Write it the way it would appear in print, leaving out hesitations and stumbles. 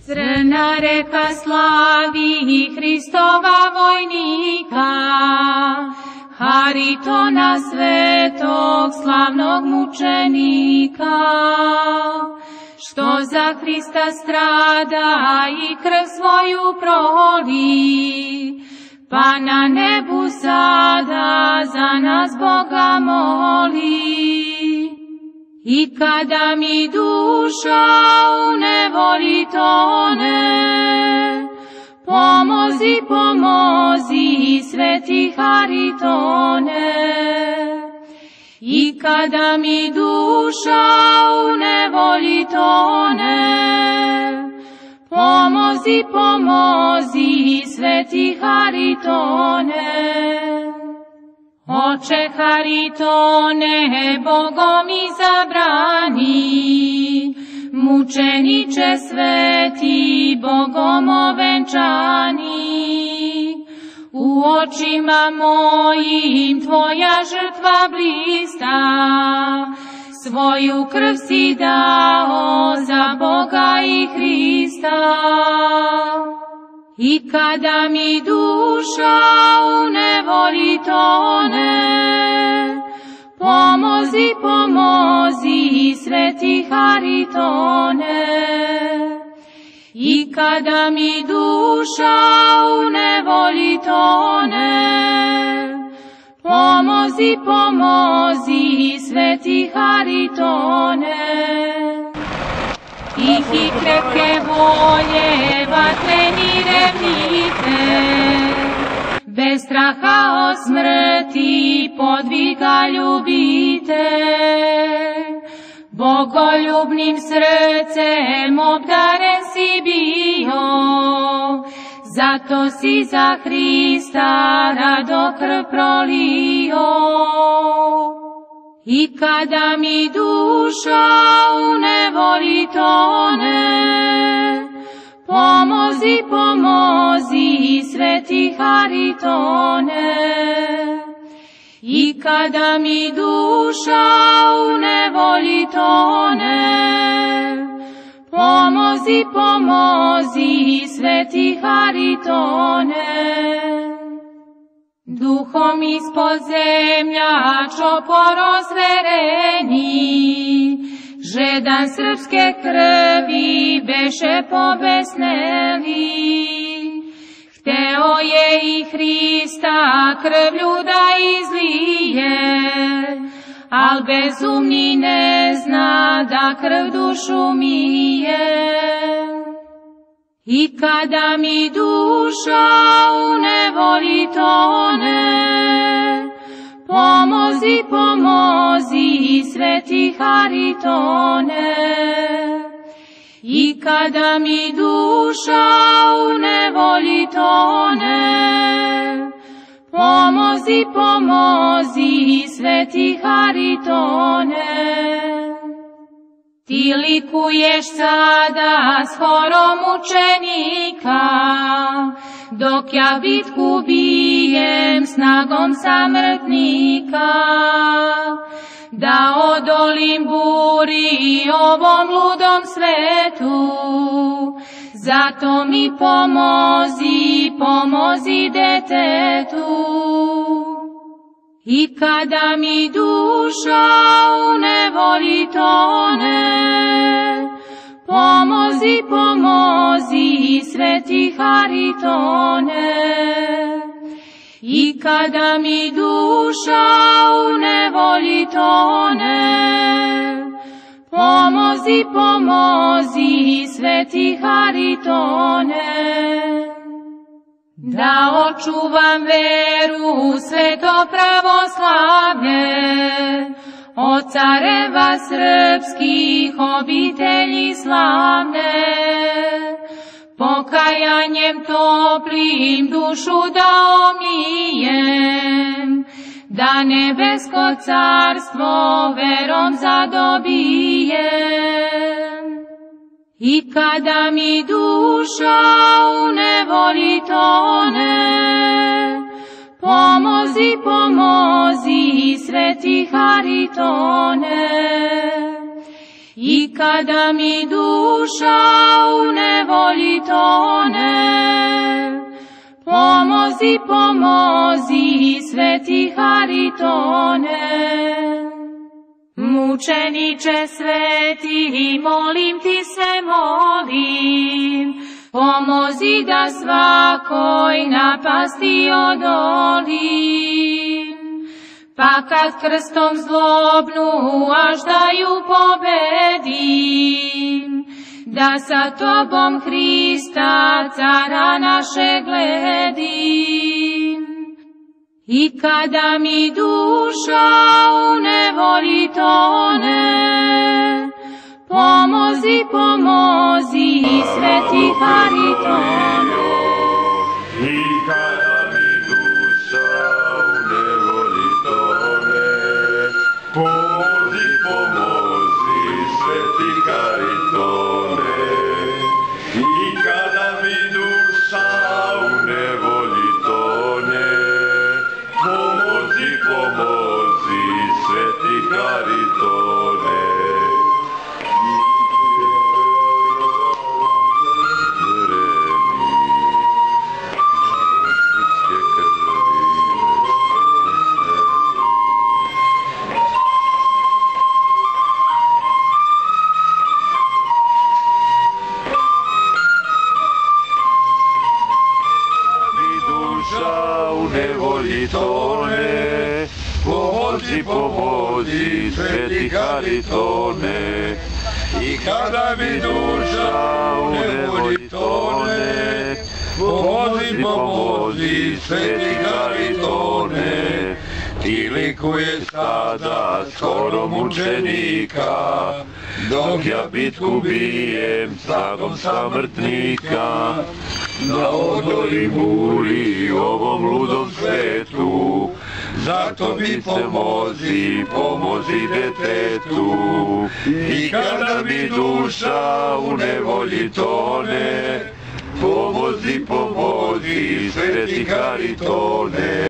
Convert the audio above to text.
Crna reka slavi Hristova vojnika, Haritona svetog slavnog mučenika, što za Hrista strada i krv svoju proli, pa na nebu sada za nas Boga moli. I kada mi duša u nevoli tone, pomozi, pomozi, sveti Haritone. I kada mi duša u nevoli tone, pomozi, pomozi, sveti Haritone. Oče Haritone, Bogom izabrani, mučeniče sveti, Bogom ovenčani, u očima mojim tvoja žrtva blista, svoju krv si dao za Boga i Hrista. I kada mi duša u nevoli tone, pomozi, pomozi, sveti Haritone. I kada mi duša u nevoli tone, pomozi, pomozi, sveti Haritone. Tihi krepke volje, vatreni revnite, bez straha o smrti podviga ljubite. Bogoljubnim srcem obdaren si bio, zato si za Hrista rado krv prolio. I kada mi duša u nevoli tone, pomozi, pomozi, sveti Haritone. I kada mi duša u nevoli tone, pomozi, pomozi, sveti Haritone. Duhom ispod zemlja čopor ozvereni, žedan srpske krvi beše pobesneli. Hteo je i Hrista krvlju da izlije, al bezumni ne zna da krv dušu mije. I kada mi duša u nevoli tone, pomozi, pomozi, sveti Haritone. I kada mi duša u nevoli tone, pomozi, pomozi, sveti Haritone. Ti likuješ sada s horom mučenika, dok ja bitku bijem snagom samrtnika. Da odolim buri ovom ludom svetu, zato mi pomozi, pomozi detetu. I kada mi duša u nevoli tone, pomozi, pomozi, sveti Haritone. I kada mi duša u nevoli tone, pomozi, pomozi, sveti Haritone. Da očuvam veru sveto pravoslavlje, od careva srpskih obitelji slavne. Pokajanjem toplim dušu da omijem, da nebesko carstvo verom zadobijem. I kada mi duša u nevoli tone, pomozi, pomozi, sveti Haritone. I kada mi duša u nevolji tone, pomozi, pomozi, sveti Haritone. Mučeniče sveti, molim ti se, molim, pomozi da svakoj napasti odolim. Pa kad krstom zlobnu až da ju pobedim, da sa tobom Hrista, cara naše gledim. I kada mi duša u nevolji tone, pomozi, pomozi, sveti Haritone. I kada mi duša u nevolji tone, pomozi, pomozi, sveti Haritone. I kada mi duša u nevolji tone, pomozi, pomozi, sveti Haritone. U nevolji tone, pomozi, pomozi, sveti Haritone. I kada mi duša u nevolji tone, pomozi, pomozi, sveti Haritone. Ti likuješ sada skoro mučenika, dok ja bitku bijem snagom samrtnika. Da odolim buri ovom ludom svetu, zato mi pomozi, pomozi detetu. I kada mi duša u nevolji tone, pomozi, pomozi, sveti Haritone.